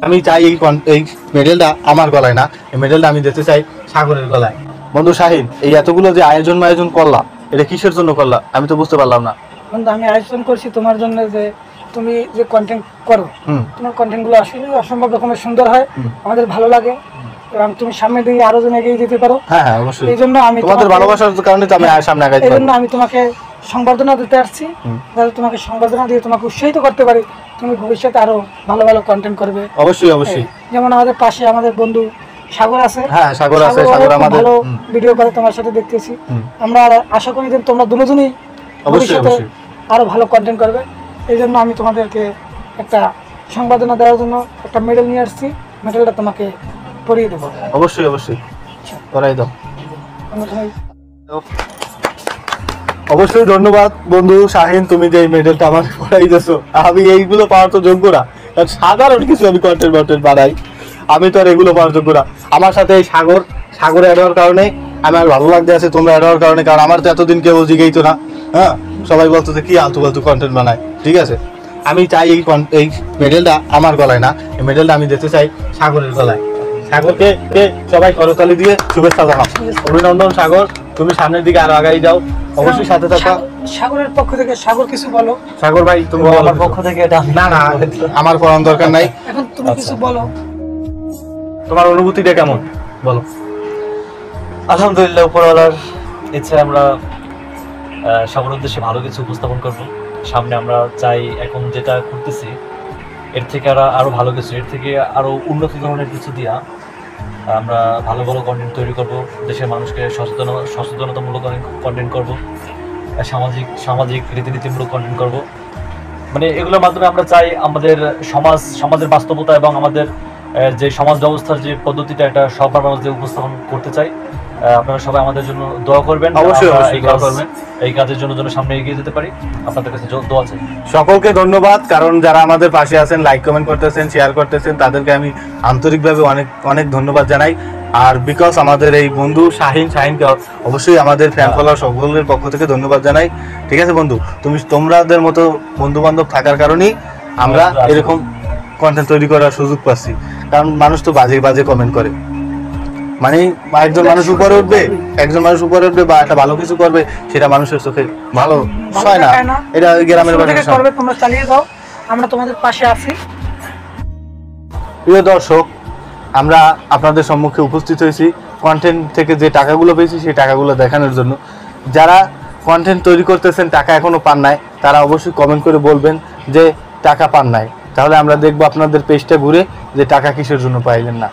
আমি চাই এই মেডেলটা আমার গলায় না, এই মেডেলটা আমি দিতে চাই সাগরের গলায়। বন্ধু শাহিন, এই এতগুলো যে আয়োজন করলা, এটা কিসের জন্য করলা আমি তো বুঝতে পারলাম না। বন্ধু আমি আয়োজন করছি তোমার জন্য, যে তুমি যে কন্টেন্ট করো, তোমার কন্টেন্ট গুলো আসলে অসম্ভব রকমের সুন্দর হয়, আমাদের ভালো লাগে এবং তুমি সামনে দিকে আরো জন এগিয়ে যেতে পারো। হ্যাঁ হ্যাঁ অবশ্যই, এই জন্য আমি তোমাদের ভালোবাসার কারণে তো আমি সামনে আগাইতে পারি। এই জন্য আমি তোমাকে সংবর্ধনা দিতে আসছি, যাতে তোমাকে সংবর্ধনা দিয়ে তোমাকে উৎসাহিত করতে পারি, তুমি ভবিষ্যতে আরো ভালো ভালো কন্টেন্ট করবে। অবশ্যই অবশ্যই। যেমন আমাদের পাশে আমাদের বন্ধু সাগর আছে। হ্যাঁ সাগর আছে, সাগর আমাদের ভালো ভিডিও করে তোমার সাথে দেখতেছি। আমরা আশা করি যে তোমরা দুজনেই ভবিষ্যতে আরো ভালো কন্টেন্ট করবে। এই জন্য আমি তোমাদেরকে একটা সংবর্ধনা দেওয়ার জন্য একটা মেডেল নিয়ে আসছি, মেডেলটা তোমাকে পরিয়ে দেবো। অবশ্যই অবশ্যই করাই দাও। অবশ্যই ধন্যবাদ বন্ধু শাহিন, তুমি যে এই মেডেলটা আমাকে পড়াই দিয়েছো। আমি এইগুলো পাওয়ার তো যোগ্য না, কারণ সাধারণ কিছু আমি কন্টেন্ট বানাই, আমি তো আর এগুলো পাওয়ার যোগ্য না। আমার সাথে এই সাগর অ্যাড হওয়ার কারণে আমার ভালো লাগতে আছে, তোমরা অ্যাড হওয়ার কারণে, কারণ আমার তো এতদিন কেউ জিগেইতো না। হ্যাঁ সবাই বলতো যে কি আলতু ফালতু কন্টেন্ট বানায়। ঠিক আছে, আমি চাই এই মেডেলটা আমার গলায় না, এই মেডেলটা আমি দিতে চাই সাগরের গলায়। সাগরকে সবাই করতালি দিয়ে শুভেচ্ছা জানাও। অভিনন্দন সাগর, তুমি সামনের দিকে আরো আগাই যাও, অবশ্যই সাথে থাকো। সাগরের পক্ষ থেকে সাগর কিছু বলো। সাগর ভাই তুমি আমার পক্ষ থেকে এটা না না আমার পড়ানোর দরকার নাই, এখন তুমি কিছু বলো। তোমার অনুভূতিটা কেমন বলো। আলহামদুলিল্লাহ, উপরওয়ালার ইচ্ছে আমরা সবার উদ্দেশ্যে ভালো কিছু উপস্থাপন করব। সামনে আমরা চাই এখন যেটা করতেছি এর থেকে আরো ভালো কিছু, এর থেকে আরো উন্নত ধরনের কিছু দিয়া আমরা ভালো ভালো কন্টেন্ট তৈরি করব, দেশের মানুষকে সচেতনতামূলক কন্টেন্ট করব, সামাজিক রীতিনীতিমূলক কন্টেন্ট করব। মানে এগুলোর মাধ্যমে আমরা চাই আমাদের সমাজের বাস্তবতা এবং আমাদের যে সমাজ ব্যবস্থার যে পদ্ধতিটা এটা সবার মাঝে উপস্থাপন করতে চাই। আপনারা সবাই আমাদের জন্য দোয়া করবেন, অবশ্যই এই কাজের জন্য সামনে এগিয়ে যেতে পারি। আপনাদের কাছে দোয়া চাই। সকলকে ধন্যবাদ, কারণ যারা আমাদের পাশে আছেন, লাইক কমেন্ট করতেছেন, শেয়ার করতেছেন, তাদেরকে আমি আন্তরিকভাবে অনেক অনেক ধন্যবাদ জানাই। আর বিকজ আমাদের এই বন্ধু শাহিনকে অবশ্যই আমাদের ফ্যান ফলোয়ার সকলের পক্ষ থেকে ধন্যবাদ জানাই। ঠিক আছে বন্ধু, তোমাদের মতো বন্ধু বান্ধব থাকার কারণেই আমরা এরকম কন্টেন্ট তৈরি করার সুযোগ পাচ্ছি। কারণ মানুষ তো বাজে কমেন্ট করে, মানে একজন মানুষ উপরে উঠবে বা একটা ভালো কিছু করবে, সেটা মানুষের চোখে ভালো হয় না। এটা গ্রামের বাড়িতে করবে, তোমরা চালিয়ে যাও, আমরা তোমাদের পাশে আছি। প্রিয় দর্শক, আমরা আপনাদের সম্মুখে উপস্থিত হয়েছি কন্টেন্ট থেকে যে টাকাগুলো পেয়েছি সেই টাকাগুলো দেখানোর জন্য। যারা কন্টেন্ট তৈরি করতেছেন টাকা এখনো পান নাই, তারা অবশ্যই কমেন্ট করে বলবেন যে টাকা পান নাই, তাহলে আমরা দেখবো আপনাদের পেজটা ঘুরে যে টাকা কিসের জন্য পাইলেন না।